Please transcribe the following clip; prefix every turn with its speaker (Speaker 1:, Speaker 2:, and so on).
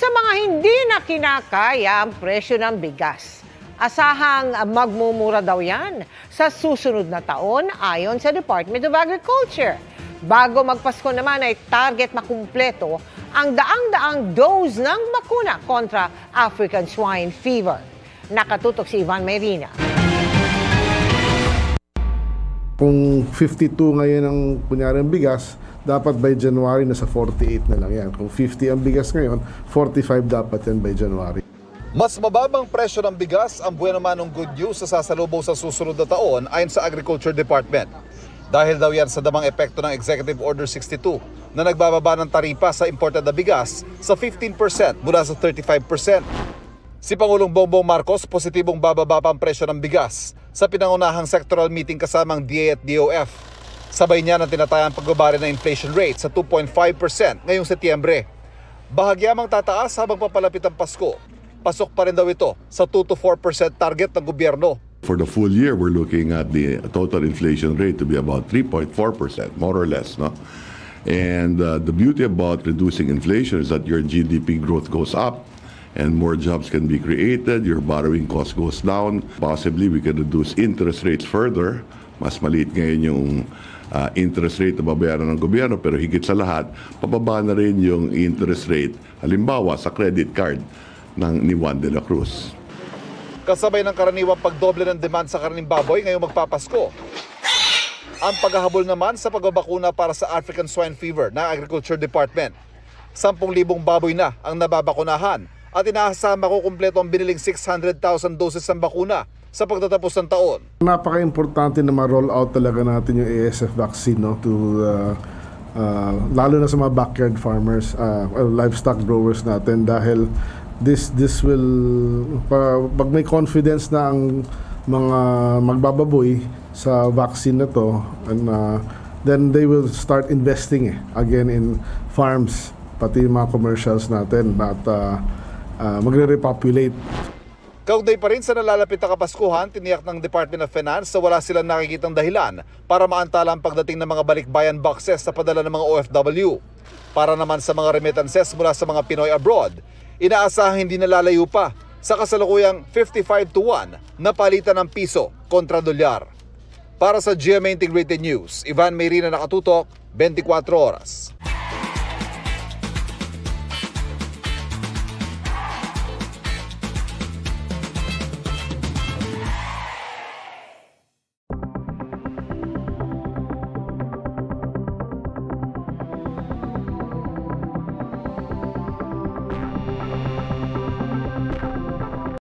Speaker 1: Sa mga hindi na kinakaya ang presyo ng bigas, asahang magmumura daw yan sa susunod na taon ayon sa Department of Agriculture. Bago magpasko naman ay target makumpleto ang daang-daang dose ng bakuna kontra African Swine Fever. Nakatutok si Ivan Mayrina.
Speaker 2: Kung 52 ngayon ang kunyari ang bigas, dapat by January nasa 48 na lang yan. Kung 50 ang bigas ngayon, 45 dapat yan by January.
Speaker 3: Mas mababang presyo ng bigas ang buwan naman ng good news sa sasalubong sa susunod na taon ayon sa Agriculture Department. Dahil daw yan sa damang epekto ng Executive Order 62 na nagbababa ng taripa sa imported na bigas sa 15% mula sa 35%. Si Pangulong Bongbong Marcos positibong bababa pa ang presyo ng bigas sa pinangunahang sectoral meeting kasamang DA at DOF. Sabay niya ng tinatayang pagbaba rin ng inflation rate sa 2.5% ngayong Setyembre. Bahagyamang tataas habang papalapit ang Pasko. Pasok pa rin daw ito sa 2 to 4% target ng gobyerno.
Speaker 4: For the full year, we're looking at the total inflation rate to be about 3.4%, more or less. No? And the beauty about reducing inflation is that your GDP growth goes up and more jobs can be created, your borrowing cost goes down. Possibly, we can reduce interest rates further. Mas maliit ngayon yung interest rate na babayaran ng gobyerno, pero higit sa lahat, pababa na rin yung interest rate, halimbawa sa credit card ni Juan de la Cruz.
Speaker 3: Kasabay ng karaniwang pagdoble ng demand sa karning baboy ngayong magpapasko. Ang paghahabol naman sa pagbabakuna para sa African Swine Fever ng Agriculture Department. 10,000 baboy na ang nababakunahan at inaasahang makukumpleto ang biniling 600,000 doses ng bakuna sa pagtatapos ng taon.
Speaker 2: Napaka-importante na ma-roll out talaga natin yung ASF vaccine, no, to lalo na sa mga backyard farmers, livestock growers natin, dahil this will pag may confidence na ang mga magbababoy sa vaccine na to, and then they will start investing again in farms, pati yung mga commercials natin, at magre-repopulate.
Speaker 3: Kaugnay pa rin sa nalalapit na Kapaskuhan, tiniyak ng Department of Finance na wala silang nakikitang dahilan para maantala ang pagdating ng mga balikbayan boxes sa padala ng mga OFW. Para naman sa mga remittances mula sa mga Pinoy abroad, inaasahang hindi nalalayo pa sa kasalukuyang 55-1 na palitan ng piso kontra dolyar. Para sa GMA Integrated News, Ivan Mayrina, nakatutok, 24 oras.